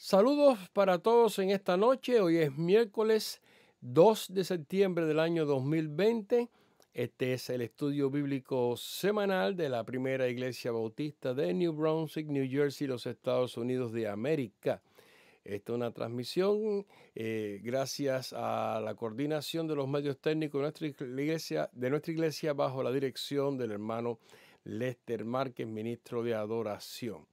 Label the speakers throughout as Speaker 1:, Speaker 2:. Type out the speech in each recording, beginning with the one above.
Speaker 1: Saludos para todos en esta noche. Hoy es miércoles 2 de septiembre del año 2020. Este es el estudio bíblico semanal de la Primera Iglesia Bautista de New Brunswick, New Jersey, los Estados Unidos de América. Esta es una transmisión gracias a la coordinación de los medios técnicos de nuestra iglesia bajo la dirección del hermano Lester Márquez, ministro de adoración.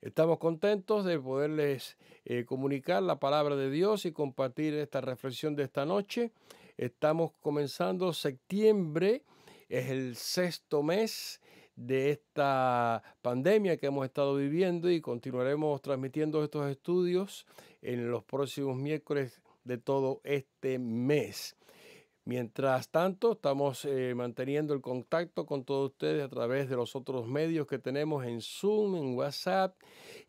Speaker 1: Estamos contentos de poderles comunicar la palabra de Dios y compartir esta reflexión de esta noche. Estamos comenzando septiembre, es el sexto mes de esta pandemia que hemos estado viviendo y continuaremos transmitiendo estos estudios en los próximos miércoles de todo este mes. Mientras tanto, estamos manteniendo el contacto con todos ustedes a través de los otros medios que tenemos en Zoom, en WhatsApp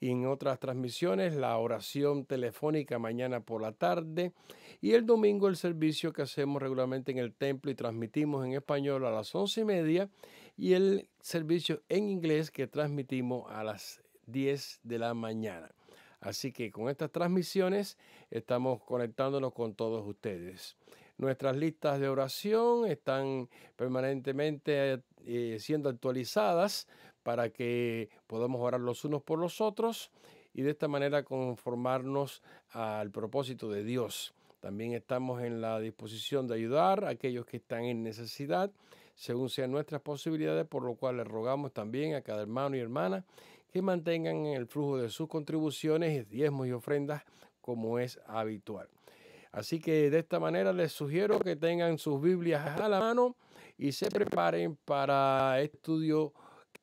Speaker 1: y en otras transmisiones, la oración telefónica mañana por la tarde y el domingo el servicio que hacemos regularmente en el templo y transmitimos en español a las 11:30 y el servicio en inglés que transmitimos a las 10 de la mañana. Así que con estas transmisiones estamos conectándonos con todos ustedes. Nuestras listas de oración están permanentemente siendo actualizadas para que podamos orar los unos por los otros y de esta manera conformarnos al propósito de Dios. También estamos en la disposición de ayudar a aquellos que están en necesidad, según sean nuestras posibilidades, por lo cual les rogamos también a cada hermano y hermana que mantengan el flujo de sus contribuciones, diezmos y ofrendas como es habitual. Así que de esta manera les sugiero que tengan sus Biblias a la mano y se preparen para el estudio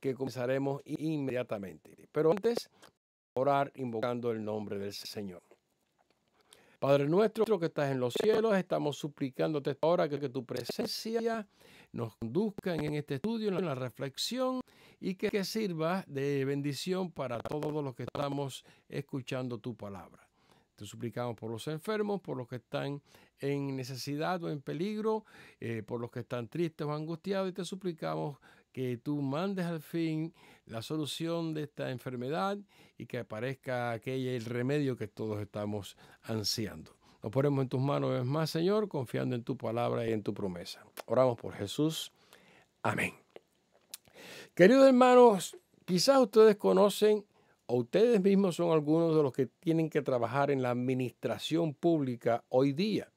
Speaker 1: que comenzaremos inmediatamente. Pero antes, orar invocando el nombre del Señor. Padre nuestro que estás en los cielos, estamos suplicándote ahora que tu presencia nos conduzca en este estudio, en la reflexión y que sirva de bendición para todos los que estamos escuchando tu palabra. Te suplicamos por los enfermos, por los que están en necesidad o en peligro, por los que están tristes o angustiados, y te suplicamos que tú mandes al fin la solución de esta enfermedad y que aparezca el remedio que todos estamos ansiando. Nos ponemos en tus manos una vez más, Señor, confiando en tu palabra y en tu promesa. Oramos por Jesús. Amén. Queridos hermanos, quizás ustedes conocen o ustedes mismos son algunos de los que tienen que trabajar en la administración pública hoy día.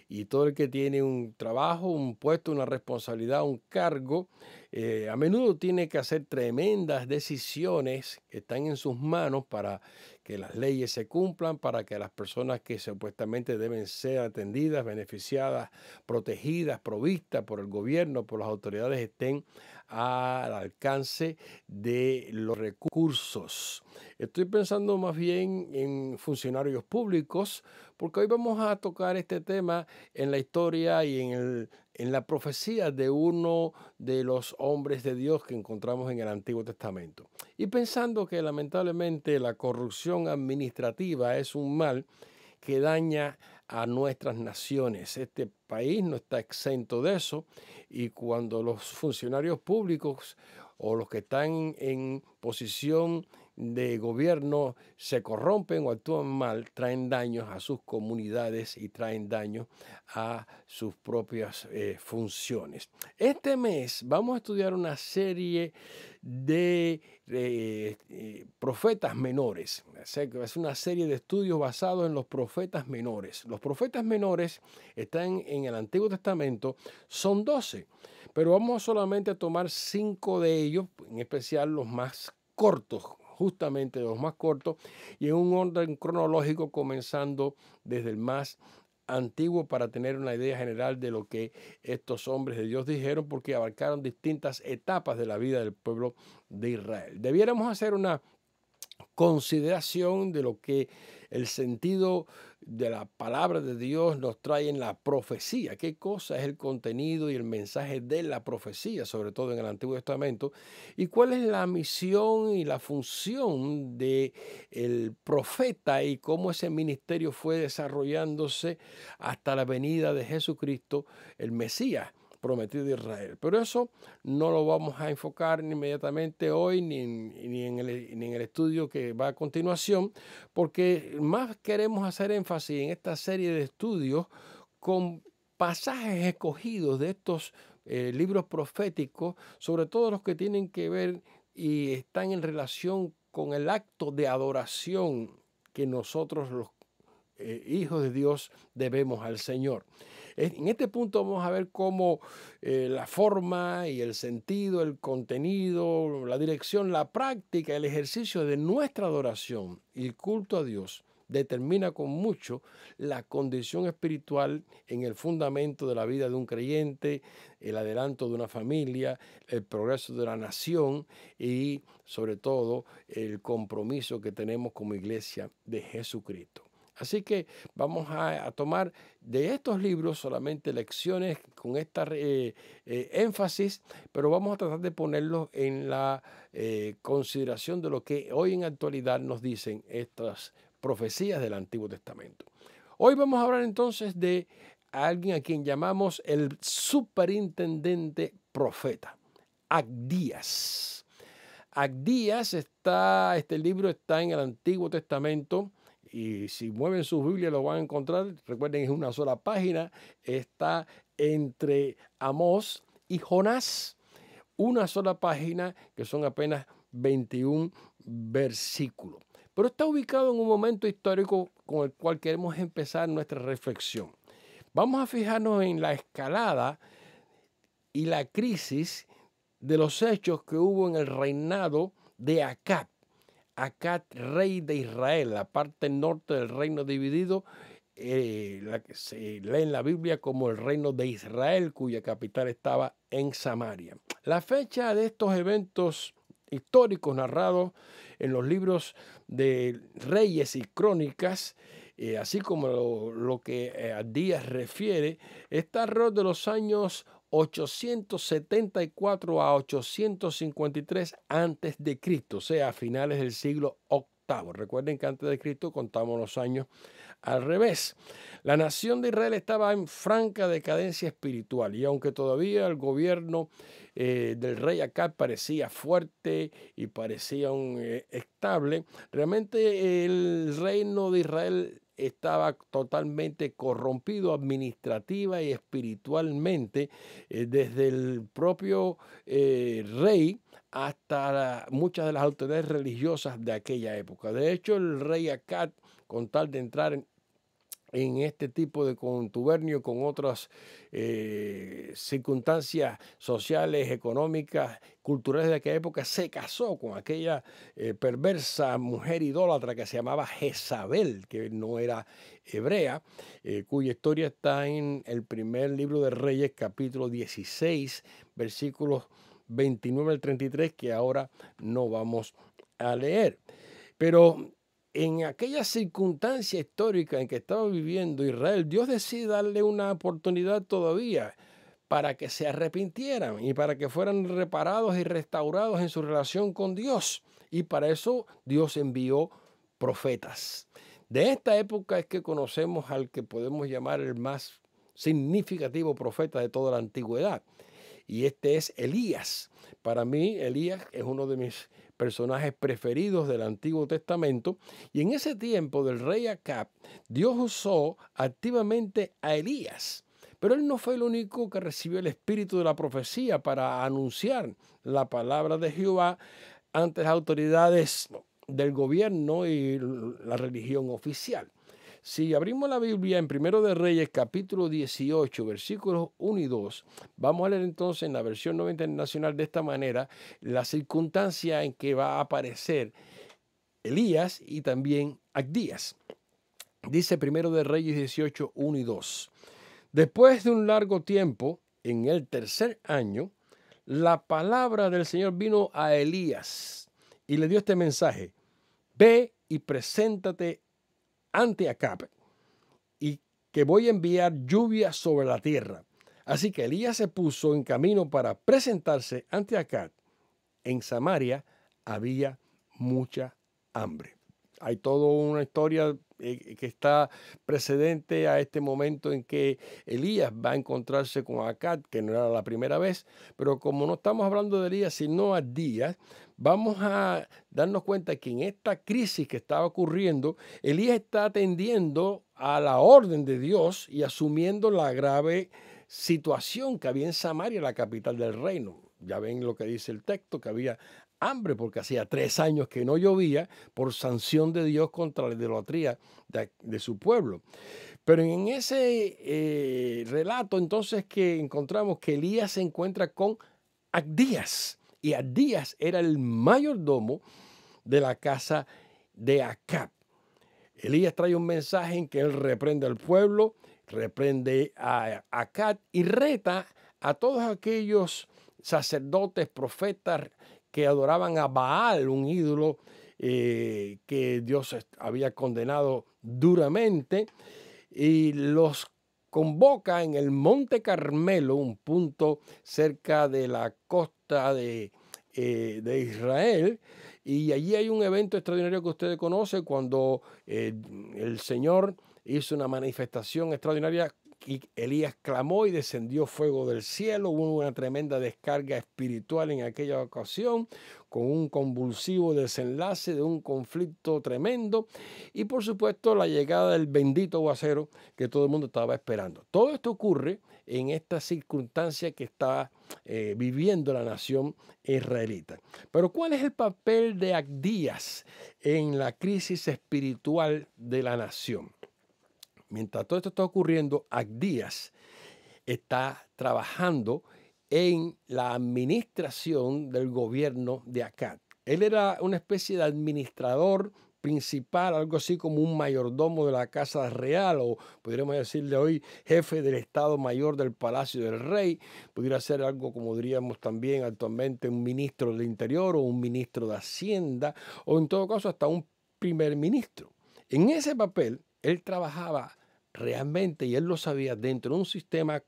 Speaker 1: Y todo el que tiene un trabajo, un puesto, una responsabilidad, un cargo, a menudo tiene que hacer tremendas decisiones que están en sus manos para que las leyes se cumplan, para que las personas que supuestamente deben ser atendidas, beneficiadas, protegidas, provistas por el gobierno, por las autoridades, estén al alcance de los recursos. Estoy pensando más bien en funcionarios públicos, porque hoy vamos a tocar este tema en la historia y en la profecía de uno de los hombres de Dios que encontramos en el Antiguo Testamento. Y pensando que lamentablemente la corrupción administrativa es un mal que daña a nuestras naciones. Este país no está exento de eso y cuando los funcionarios públicos o los que están en posición de gobierno se corrompen o actúan mal, traen daños a sus comunidades y traen daños a sus propias funciones. Este mes vamos a estudiar una serie de profetas menores. Es una serie de estudios basados en los profetas menores. Los profetas menores están en el Antiguo Testamento, son 12, pero vamos solamente a tomar 5 de ellos, en especial los más cortos, justamente los más cortos, y en un orden cronológico comenzando desde el más antiguo para tener una idea general de lo que estos hombres de Dios dijeron, porque abarcaron distintas etapas de la vida del pueblo de Israel. Debiéramos hacer una consideración de lo que el sentido de la palabra de Dios nos trae en la profecía. ¿Qué cosa es el contenido y el mensaje de la profecía, sobre todo en el Antiguo Testamento? ¿Y cuál es la misión y la función del profeta y cómo ese ministerio fue desarrollándose hasta la venida de Jesucristo, el Mesías? prometida de Israel. Pero eso no lo vamos a enfocar inmediatamente hoy ni en el estudio que va a continuación, porque más queremos hacer énfasis en esta serie de estudios con pasajes escogidos de estos libros proféticos, sobre todo los que tienen que ver y están en relación con el acto de adoración que nosotros los hijos de Dios debemos al Señor. En este punto vamos a ver cómo la forma y el sentido, el contenido, la dirección, la práctica, el ejercicio de nuestra adoración y el culto a Dios determina con mucho la condición espiritual en el fundamento de la vida de un creyente, el adelanto de una familia, el progreso de la nación y sobre todo el compromiso que tenemos como iglesia de Jesucristo. Así que vamos a tomar de estos libros solamente lecciones con esta énfasis, pero vamos a tratar de ponerlos en la consideración de lo que hoy en actualidad nos dicen estas profecías del Antiguo Testamento. Hoy vamos a hablar entonces de alguien a quien llamamos el superintendente profeta, Abdías. Abdías este libro está en el Antiguo Testamento. Y si mueven sus Biblias lo van a encontrar. Recuerden, es una sola página. Está entre Amós y Jonás. Una sola página que son apenas 21 versículos. Pero está ubicado en un momento histórico con el cual queremos empezar nuestra reflexión. Vamos a fijarnos en la escalada y la crisis de los hechos que hubo en el reinado de Acab. Acab, rey de Israel, la parte norte del reino dividido, la que se lee en la Biblia como el reino de Israel, cuya capital estaba en Samaria. La fecha de estos eventos históricos narrados en los libros de Reyes y Crónicas, así como lo que Abdías refiere, está alrededor de los años 874 a 853 antes de Cristo, o sea, a finales del siglo VIII. Recuerden que antes de Cristo contamos los años al revés. La nación de Israel estaba en franca decadencia espiritual y aunque todavía el gobierno del rey Acab parecía fuerte y parecía estable, realmente el reino de Israel estaba totalmente corrompido administrativa y espiritualmente, desde el propio rey hasta muchas de las autoridades religiosas de aquella época. De hecho, el rey Acab, con tal de entrar en este tipo de contubernio con otras circunstancias sociales, económicas, culturales de aquella época, se casó con aquella perversa mujer idólatra que se llamaba Jezabel, que no era hebrea, cuya historia está en el primer libro de Reyes, capítulo 16, versículos 29 al 33, que ahora no vamos a leer. Pero en aquella circunstancia histórica en que estaba viviendo Israel, Dios decide darle una oportunidad todavía para que se arrepintieran y para que fueran reparados y restaurados en su relación con Dios. Y para eso Dios envió profetas. De esta época es que conocemos al que podemos llamar el más significativo profeta de toda la antigüedad. Y este es Elías. Para mí, Elías es uno de mis personajes preferidos del Antiguo Testamento. Y en ese tiempo del rey Acab, Dios usó activamente a Elías. Pero él no fue el único que recibió el espíritu de la profecía para anunciar la palabra de Jehová ante las autoridades del gobierno y la religión oficial. Si abrimos la Biblia en 1 de Reyes, capítulo 18, versículos 1 y 2, vamos a leer entonces en la versión nueva internacional de esta manera la circunstancia en que va a aparecer Elías y también Abdías. Dice 1 de Reyes 18, 1 y 2. Después de un largo tiempo, en el tercer año, la palabra del Señor vino a Elías y le dio este mensaje: ve y preséntate ante Acab, y que voy a enviar lluvia sobre la tierra. Así que Elías se puso en camino para presentarse ante Acab. En Samaria había mucha hambre. Hay toda una historia que está precedente a este momento en que Elías va a encontrarse con Acab, que no era la primera vez, pero como no estamos hablando de Elías, sino a Díaz, vamos a darnos cuenta que en esta crisis que estaba ocurriendo, Elías está atendiendo a la orden de Dios y asumiendo la grave situación que había en Samaria, la capital del reino. Ya ven lo que dice el texto, que había hambre porque hacía 3 años que no llovía por sanción de Dios contra la idolatría de su pueblo. Pero en ese relato entonces que encontramos que Elías se encuentra con Abdías, y Abdías era el mayordomo de la casa de Acab. Elías trae un mensaje en que él reprende al pueblo, reprende a Acab y reta a todos aquellos sacerdotes, profetas que adoraban a Baal, un ídolo que Dios había condenado duramente, y los convoca en el Monte Carmelo, un punto cerca de la costa de Israel, y allí hay un evento extraordinario que ustedes conocen cuando el Señor hizo una manifestación extraordinaria y Elías clamó y descendió fuego del cielo. Hubo una tremenda descarga espiritual en aquella ocasión, con un convulsivo desenlace de un conflicto tremendo y por supuesto la llegada del bendito aguacero que todo el mundo estaba esperando. Todo esto ocurre en esta circunstancia que está viviendo la nación israelita. Pero ¿cuál es el papel de Abdías en la crisis espiritual de la nación? Mientras todo esto está ocurriendo, Abdías está trabajando en la administración del gobierno de Acab. Él era una especie de administrador principal, algo así como un mayordomo de la casa real, o podríamos decirle hoy jefe del Estado Mayor del Palacio del Rey. Pudiera ser algo como diríamos también actualmente un ministro del Interior o un ministro de Hacienda, o en todo caso hasta un primer ministro. En ese papel, él trabajaba realmente, y él lo sabía, dentro de un sistema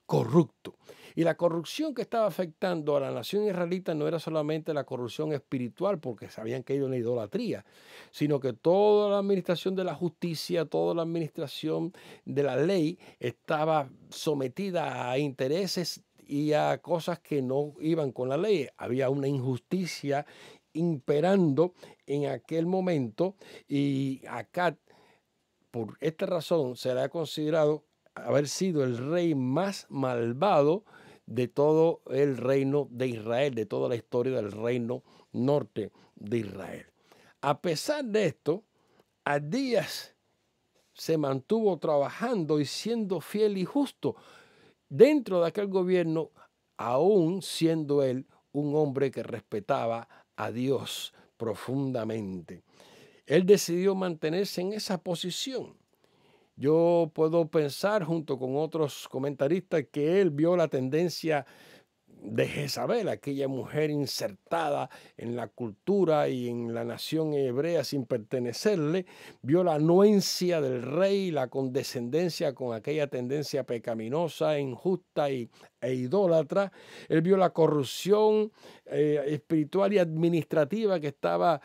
Speaker 1: corrupto. Y la corrupción que estaba afectando a la nación israelita no era solamente la corrupción espiritual, porque se habían caído en la idolatría, sino que toda la administración de la justicia, toda la administración de la ley estaba sometida a intereses y a cosas que no iban con la ley. Había una injusticia imperando en aquel momento y acá, por esta razón, se le ha considerado haber sido el rey más malvado de todo el reino de Israel, de toda la historia del reino norte de Israel. A pesar de esto, Abdías se mantuvo trabajando y siendo fiel y justo dentro de aquel gobierno, aún siendo él un hombre que respetaba a Dios profundamente. Él decidió mantenerse en esa posición. Yo puedo pensar, junto con otros comentaristas, que él vio la tendencia de Jezabel, aquella mujer insertada en la cultura y en la nación hebrea sin pertenecerle, vio la anuencia del rey, la condescendencia con aquella tendencia pecaminosa, injusta e idólatra. Él vio la corrupción espiritual y administrativa que estaba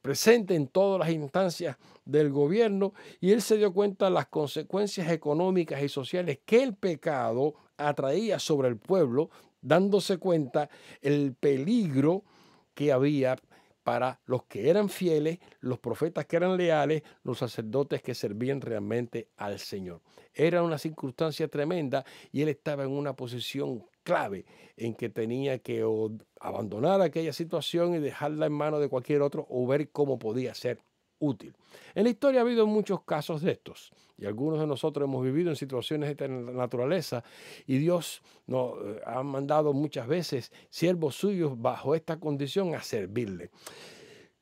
Speaker 1: presente en todas las instancias del gobierno, y él se dio cuenta de las consecuencias económicas y sociales que el pecado atraía sobre el pueblo, dándose cuenta el peligro que había para los que eran fieles, los profetas que eran leales, los sacerdotes que servían realmente al Señor. Era una circunstancia tremenda y él estaba en una posición clave en que tenía que abandonar aquella situación y dejarla en manos de cualquier otro o ver cómo podía ser útil. En la historia ha habido muchos casos de estos y algunos de nosotros hemos vivido en situaciones de esta naturaleza y Dios nos ha mandado muchas veces siervos suyos bajo esta condición a servirle.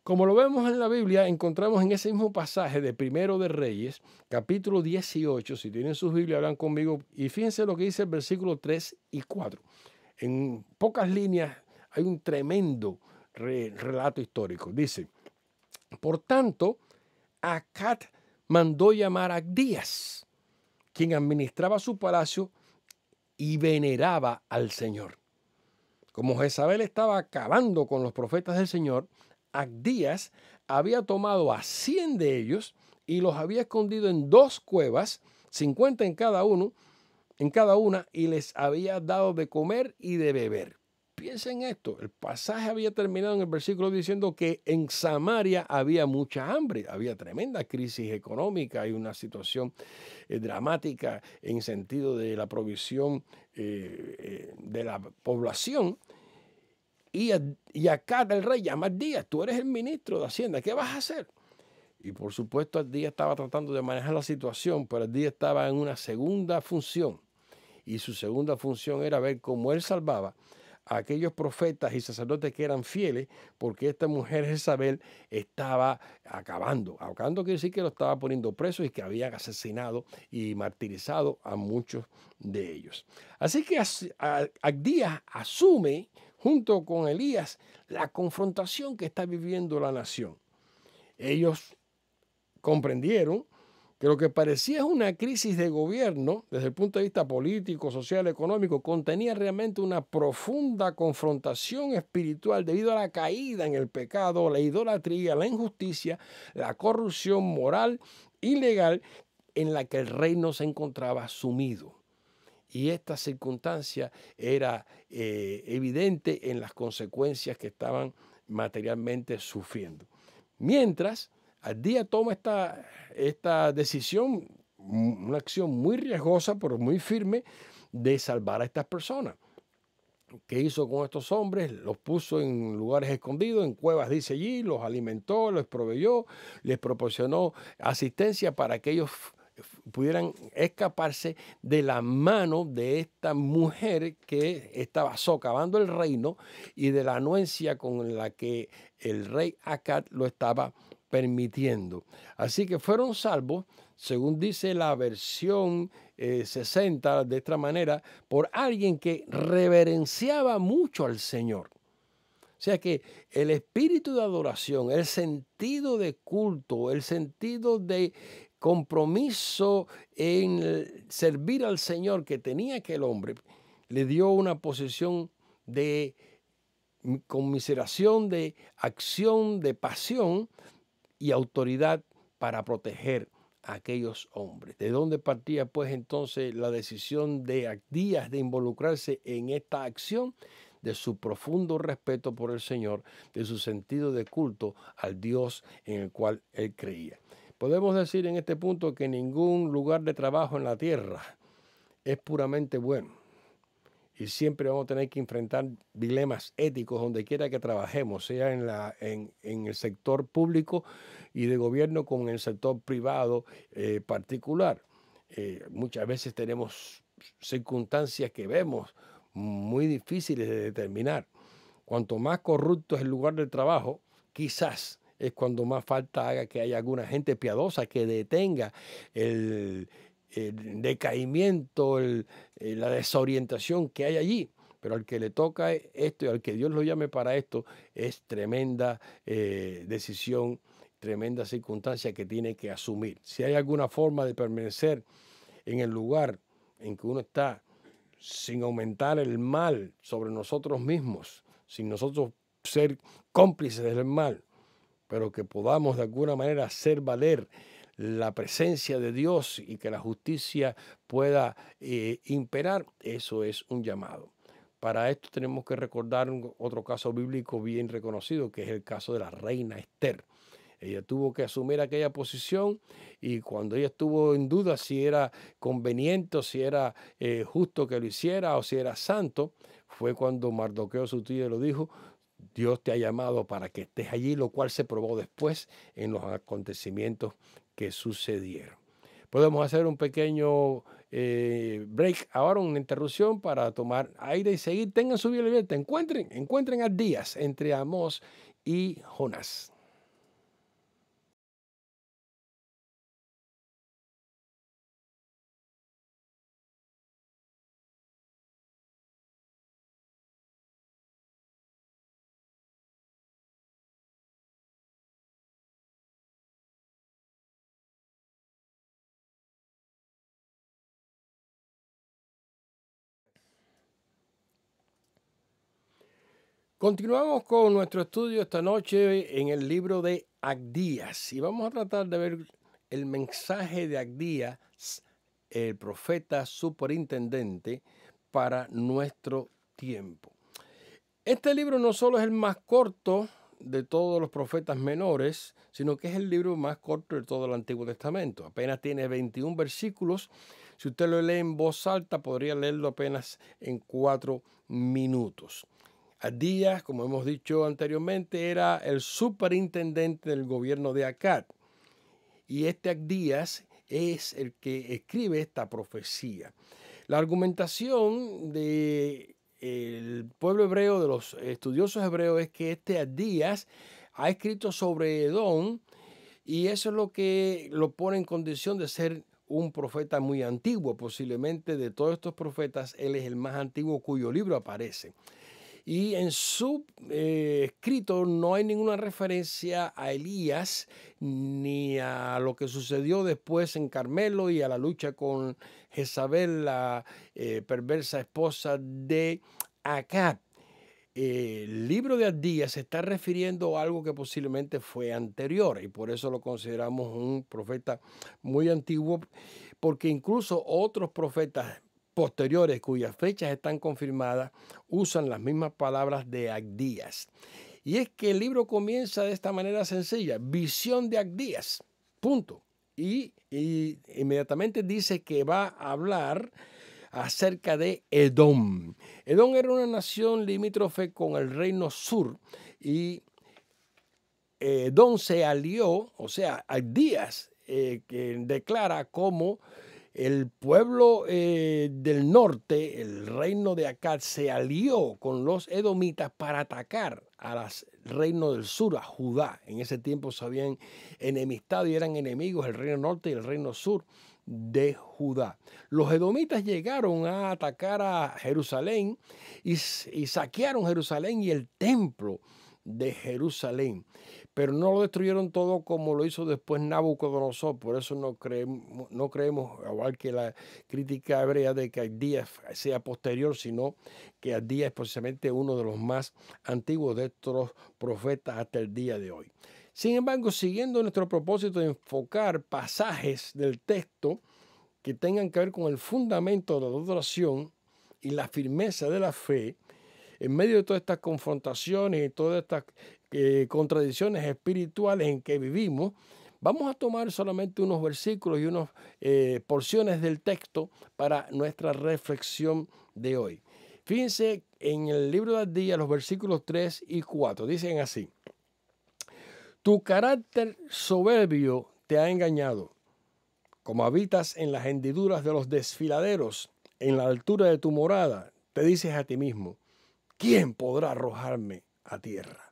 Speaker 1: Como lo vemos en la Biblia, encontramos en ese mismo pasaje de Primero de Reyes, capítulo 18, si tienen sus Biblias, hablan conmigo, y fíjense lo que dice el versículo 3 y 4. En pocas líneas hay un tremendo relato histórico. Dice: por tanto, Acab mandó llamar a Abdías, quien administraba su palacio y veneraba al Señor. Como Jezabel estaba acabando con los profetas del Señor, Abdías había tomado a 100 de ellos y los había escondido en 2 cuevas, 50 en cada una, y les había dado de comer y de beber. Piensen esto, el pasaje había terminado en el versículo diciendo que en Samaria había mucha hambre, había tremenda crisis económica y una situación dramática en sentido de la provisión de la población. Y acá el rey llama a Abdías, tú eres el ministro de Hacienda, ¿qué vas a hacer? Y por supuesto Abdías estaba tratando de manejar la situación, pero Abdías estaba en una segunda función. Y su segunda función era ver cómo él salvaba a aquellos profetas y sacerdotes que eran fieles, porque esta mujer Jezabel estaba acabando. Acabando quiere decir que lo estaba poniendo preso y que habían asesinado y martirizado a muchos de ellos. Así que Abdías asume, junto con Elías, la confrontación que está viviendo la nación. Ellos comprendieron que lo que parecía una crisis de gobierno, desde el punto de vista político, social, económico, contenía realmente una profunda confrontación espiritual debido a la caída en el pecado, la idolatría, la injusticia, la corrupción moral y legal en la que el reino se encontraba sumido. Y esta circunstancia era evidente en las consecuencias que estaban materialmente sufriendo. Mientras, Abdías toma esta decisión, una acción muy riesgosa, pero muy firme, de salvar a estas personas. ¿Qué hizo con estos hombres? Los puso en lugares escondidos, en cuevas, dice allí, los alimentó, los proveyó, les proporcionó asistencia para que ellos pudieran escaparse de la mano de esta mujer que estaba socavando el reino y de la anuencia con la que el rey Acab lo estaba permitiendo. Así que fueron salvos, según dice la versión 60, de esta manera, por alguien que reverenciaba mucho al Señor. O sea que el espíritu de adoración, el sentido de culto, el sentido de compromiso en servir al Señor que tenía aquel hombre, le dio una posición de conmiseración, de acción, de pasión y autoridad para proteger a aquellos hombres. ¿De dónde partía pues entonces la decisión de Abdías de involucrarse en esta acción? De su profundo respeto por el Señor, de su sentido de culto al Dios en el cual él creía. Podemos decir en este punto que ningún lugar de trabajo en la tierra es puramente bueno. Y siempre vamos a tener que enfrentar dilemas éticos donde quiera que trabajemos, sea en el sector público y de gobierno como en el sector privado particular. Muchas veces tenemos circunstancias que vemos muy difíciles de determinar. Cuanto más corrupto es el lugar de trabajo, quizás es cuando más falta haga que haya alguna gente piadosa que detenga el decaimiento, la desorientación que hay allí. Pero al que le toca esto y al que Dios lo llame para esto, es tremenda decisión, tremenda circunstancia que tiene que asumir. Si hay alguna forma de permanecer en el lugar en que uno está sin aumentar el mal sobre nosotros mismos, sin nosotros ser cómplices del mal, pero que podamos de alguna manera hacer valer la presencia de Dios y que la justicia pueda imperar, eso es un llamado. Para esto tenemos que recordar otro caso bíblico bien reconocido, que es el caso de la reina Esther. Ella tuvo que asumir aquella posición y cuando ella estuvo en duda si era conveniente o si era justo que lo hiciera o si era santo, fue cuando Mardoqueo su tío le dijo: Dios te ha llamado para que estés allí, lo cual se probó después en los acontecimientos que sucedieron. Podemos hacer un pequeño break ahora, una interrupción para tomar aire y seguir. Tengan su Biblia abierta, encuentren a Abdías entre Amós y Jonás. Continuamos con nuestro estudio esta noche en el libro de Abdías y vamos a tratar de ver el mensaje de Abdías, el profeta superintendente para nuestro tiempo. Este libro no solo es el más corto de todos los profetas menores, sino que es el libro más corto de todo el Antiguo Testamento. Apenas tiene 21 versículos. Si usted lo lee en voz alta, podría leerlo apenas en 4 minutos. Abdías, como hemos dicho anteriormente, era el superintendente del gobierno de Acab. Y este Abdías es el que escribe esta profecía. La argumentación del pueblo hebreo, de los estudiosos hebreos, es que este Abdías ha escrito sobre Edom y eso es lo que lo pone en condición de ser un profeta muy antiguo. Posiblemente de todos estos profetas, él es el más antiguo cuyo libro aparece. Y en su escrito no hay ninguna referencia a Elías ni a lo que sucedió después en Carmelo y a la lucha con Jezabel, la perversa esposa de Acab. El libro de Abdías se está refiriendo a algo que posiblemente fue anterior y por eso lo consideramos un profeta muy antiguo, porque incluso otros profetas posteriores cuyas fechas están confirmadas usan las mismas palabras de Abdías. Y es que el libro comienza de esta manera sencilla: visión de Abdías, punto. Y inmediatamente dice que va a hablar acerca de Edom. Edom era una nación limítrofe con el reino sur y Edom se alió, o sea, Abdías que declara como el pueblo del norte, el reino de Acab, se alió con los edomitas para atacar al reino del sur, a Judá. En ese tiempo se habían enemistado y eran enemigos el reino norte y el reino sur de Judá. Los edomitas llegaron a atacar a Jerusalén y saquearon Jerusalén y el templo de Jerusalén, pero no lo destruyeron todo como lo hizo después Nabucodonosor. Por eso no creemos, igual que la crítica hebrea, de que Abdías sea posterior, sino que Abdías es precisamente uno de los más antiguos de estos profetas hasta el día de hoy. Sin embargo, siguiendo nuestro propósito de enfocar pasajes del texto que tengan que ver con el fundamento de la adoración y la firmeza de la fe, en medio de todas estas confrontaciones y todas estas contradicciones espirituales en que vivimos, vamos a tomar solamente unos versículos y unas porciones del texto para nuestra reflexión de hoy. Fíjense en el libro de Abdías, los versículos 3 y 4, dicen así: tu carácter soberbio te ha engañado, como habitas en las hendiduras de los desfiladeros, en la altura de tu morada, te dices a ti mismo: ¿quién podrá arrojarme a tierra?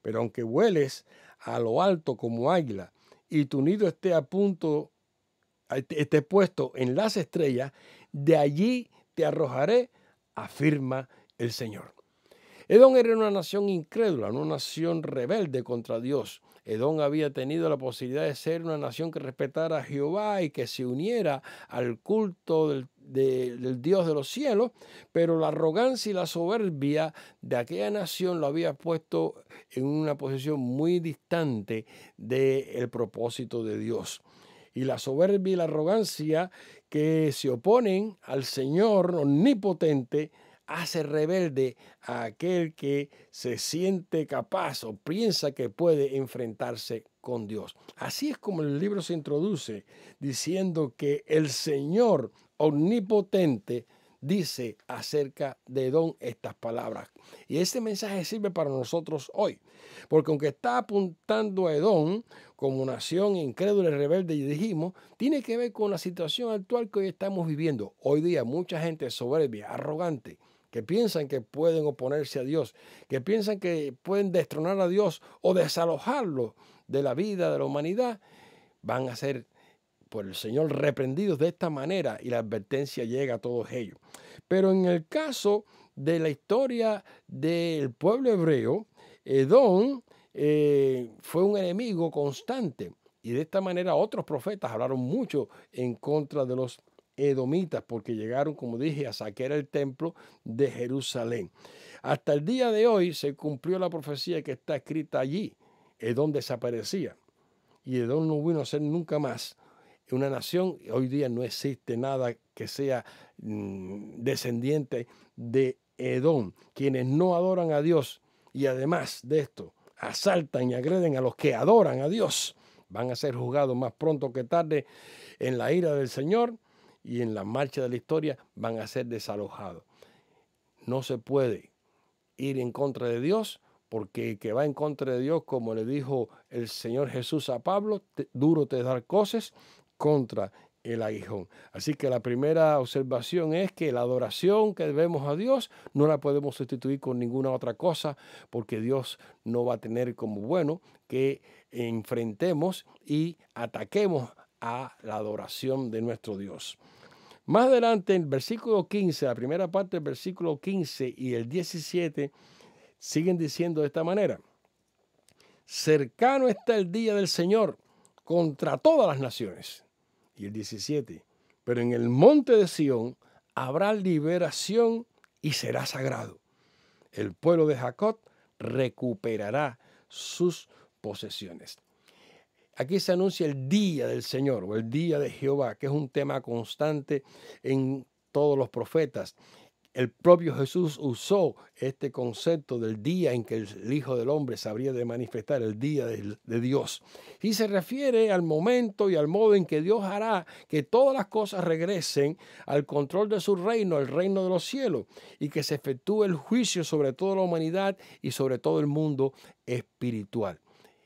Speaker 1: Pero aunque vueles a lo alto como águila y tu nido esté esté puesto en las estrellas, de allí te arrojaré, afirma el Señor. Edom era una nación incrédula, una nación rebelde contra Dios. Edom había tenido la posibilidad de ser una nación que respetara a Jehová y que se uniera al culto del Dios de los cielos, pero la arrogancia y la soberbia de aquella nación lo había puesto en una posición muy distante del propósito de Dios. Y la soberbia y la arrogancia que se oponen al Señor omnipotente hace rebelde a aquel que se siente capaz o piensa que puede enfrentarse con Dios. Así es como el libro se introduce, diciendo que el Señor omnipotente dice acerca de Edom estas palabras. Y este mensaje sirve para nosotros hoy, porque aunque está apuntando a Edom como nación incrédula y rebelde, y dijimos, tiene que ver con la situación actual que hoy estamos viviendo. Hoy día mucha gente soberbia, arrogante, que piensan que pueden oponerse a Dios, que piensan que pueden destronar a Dios o desalojarlo de la vida de la humanidad, van a ser por el Señor reprendidos de esta manera, y la advertencia llega a todos ellos. Pero en el caso de la historia del pueblo hebreo, Edom fue un enemigo constante, y de esta manera otros profetas hablaron mucho en contra de los edomitas, porque llegaron, como dije, a saquear el templo de Jerusalén. Hasta el día de hoy se cumplió la profecía que está escrita allí. Edom desaparecía y Edom no vino a ser nunca más una nación. Hoy día no existe nada que sea descendiente de Edom. Quienes no adoran a Dios y además de esto asaltan y agreden a los que adoran a Dios, van a ser juzgados más pronto que tarde en la ira del Señor, y en la marcha de la historia van a ser desalojados. No se puede ir en contra de Dios, porque el que va en contra de Dios, como le dijo el Señor Jesús a Pablo, duro te dar cosas contra el aguijón. Así que la primera observación es que la adoración que debemos a Dios no la podemos sustituir con ninguna otra cosa, porque Dios no va a tener como bueno que enfrentemos y ataquemos a la adoración de nuestro Dios. Más adelante, en el versículo 15, la primera parte del versículo 15 y el 17, siguen diciendo de esta manera: cercano está el día del Señor contra todas las naciones. Y el 17, pero en el monte de Sión habrá liberación y será sagrado. El pueblo de Jacob recuperará sus posesiones. Aquí se anuncia el día del Señor o el día de Jehová, que es un tema constante en todos los profetas. El propio Jesús usó este concepto del día en que el Hijo del Hombre se habría de manifestar, el día de Dios. Y se refiere al momento y al modo en que Dios hará que todas las cosas regresen al control de su reino, el reino de los cielos, y que se efectúe el juicio sobre toda la humanidad y sobre todo el mundo espiritual.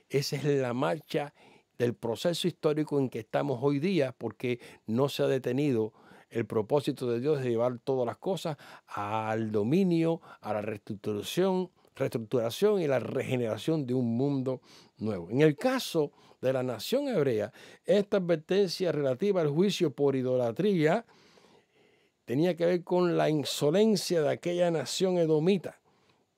Speaker 1: Esa es la marcha del proceso histórico en que estamos hoy día, porque no se ha detenido el propósito de Dios de llevar todas las cosas al dominio, a la reestructuración y la regeneración de un mundo nuevo. En el caso de la nación hebrea, esta advertencia relativa al juicio por idolatría tenía que ver con la insolencia de aquella nación edomita,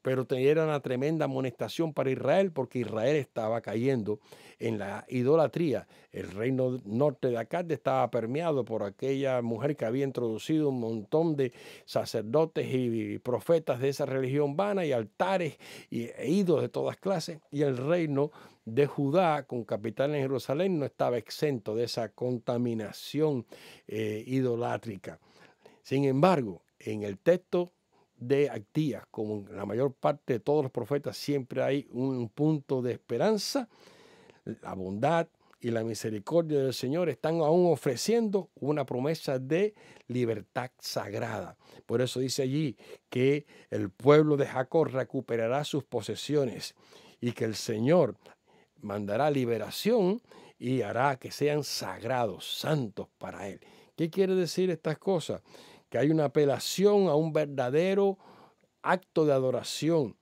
Speaker 1: pero era una tremenda amonestación para Israel, porque Israel estaba cayendo en la idolatría. El reino norte de Acad estaba permeado por aquella mujer que había introducido un montón de sacerdotes y profetas de esa religión vana y altares e ídolos de todas clases, y el reino de Judá, con capital en Jerusalén, no estaba exento de esa contaminación idolátrica. Sin embargo, en el texto de Actías, como en la mayor parte de todos los profetas, siempre hay un punto de esperanza. La bondad y la misericordia del Señor están aún ofreciendo una promesa de libertad sagrada. Por eso dice allí que el pueblo de Jacob recuperará sus posesiones y que el Señor mandará liberación y hará que sean sagrados, santos para Él. ¿Qué quiere decir estas cosas? Que hay una apelación a un verdadero acto de adoración.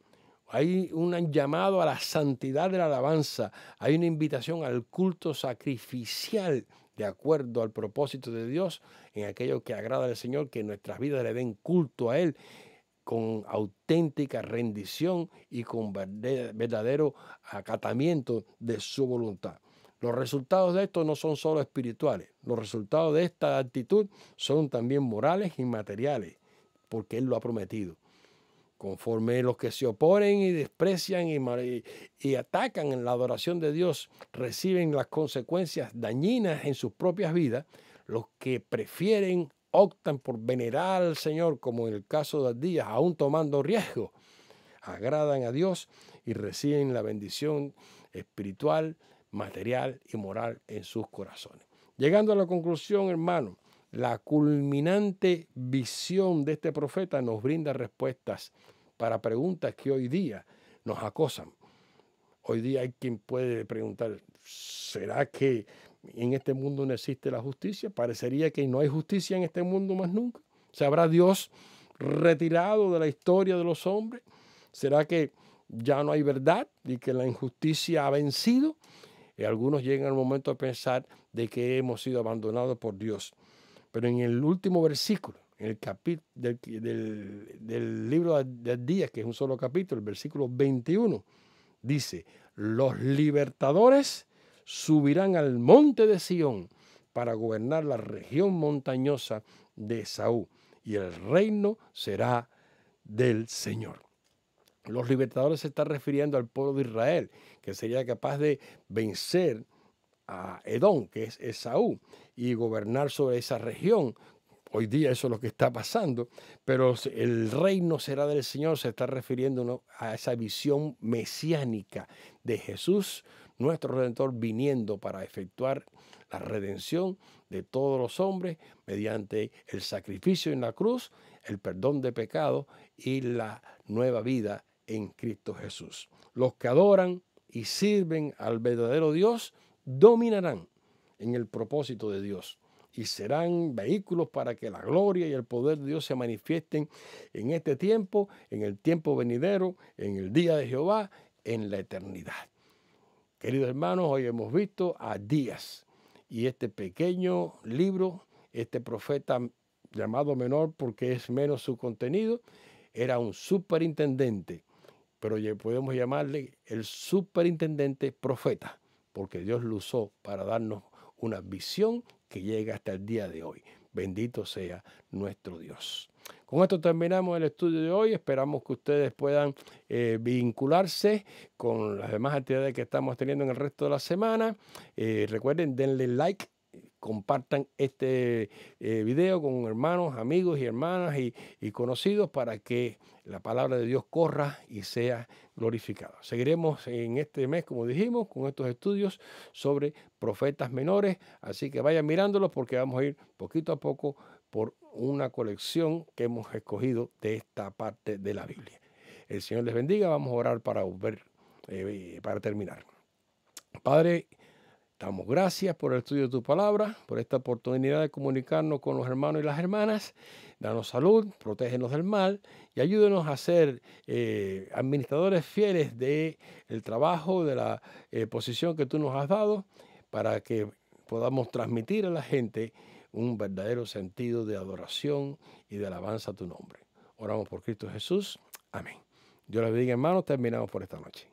Speaker 1: Hay un llamado a la santidad de la alabanza. Hay una invitación al culto sacrificial de acuerdo al propósito de Dios en aquello que agrada al Señor, que nuestras vidas le den culto a Él con auténtica rendición y con verdadero acatamiento de su voluntad. Los resultados de esto no son solo espirituales. Los resultados de esta actitud son también morales y materiales, porque Él lo ha prometido. Conforme los que se oponen y desprecian y atacan en la adoración de Dios reciben las consecuencias dañinas en sus propias vidas, los que prefieren, optan por venerar al Señor, como en el caso de Abdías, aún tomando riesgo, agradan a Dios y reciben la bendición espiritual, material y moral en sus corazones. Llegando a la conclusión, hermano, la culminante visión de este profeta nos brinda respuestas para preguntas que hoy día nos acosan. Hoy día hay quien puede preguntar, ¿será que en este mundo no existe la justicia? Parecería que no hay justicia en este mundo más nunca. ¿Se habrá Dios retirado de la historia de los hombres? ¿Será que ya no hay verdad y que la injusticia ha vencido? Y algunos llegan al momento de pensar de que hemos sido abandonados por Dios. Pero en el último versículo, en el capítulo del libro de Abdías, que es un solo capítulo, el versículo 21, dice: los libertadores subirán al monte de Sión para gobernar la región montañosa de Esaú, y el reino será del Señor. Los libertadores se están refiriendo al pueblo de Israel, que sería capaz de vencer a Edom, que es Esaú, y gobernar sobre esa región. Hoy día eso es lo que está pasando, pero el reino será del Señor, se está refiriendo a esa visión mesiánica de Jesús, nuestro Redentor, viniendo para efectuar la redención de todos los hombres mediante el sacrificio en la cruz, el perdón de pecado y la nueva vida en Cristo Jesús. Los que adoran y sirven al verdadero Dios dominarán en el propósito de Dios y serán vehículos para que la gloria y el poder de Dios se manifiesten en este tiempo, en el tiempo venidero, en el día de Jehová, en la eternidad. Queridos hermanos, hoy hemos visto a Días y este pequeño libro, este profeta llamado menor porque es menos su contenido, era un superintendente, pero ya podemos llamarle el superintendente profeta, porque Dios lo usó para darnos una visión que llega hasta el día de hoy. Bendito sea nuestro Dios. Con esto terminamos el estudio de hoy. Esperamos que ustedes puedan vincularse con las demás actividades que estamos teniendo en el resto de la semana. Recuerden, denle like, compartan este video con hermanos, amigos y hermanas y conocidos para que la palabra de Dios corra y sea glorificada. Seguiremos en este mes, como dijimos, con estos estudios sobre profetas menores, así que vayan mirándolos porque vamos a ir poquito a poco por una colección que hemos escogido de esta parte de la Biblia. El Señor les bendiga. Vamos a orar para terminar. Padre, damos gracias por el estudio de tu palabra, por esta oportunidad de comunicarnos con los hermanos y las hermanas. Danos salud, protégenos del mal y ayúdenos a ser administradores fieles del trabajo, de la posición que tú nos has dado, para que podamos transmitir a la gente un verdadero sentido de adoración y de alabanza a tu nombre. Oramos por Cristo Jesús. Amén. Dios les bendiga, hermanos. Terminamos por esta noche.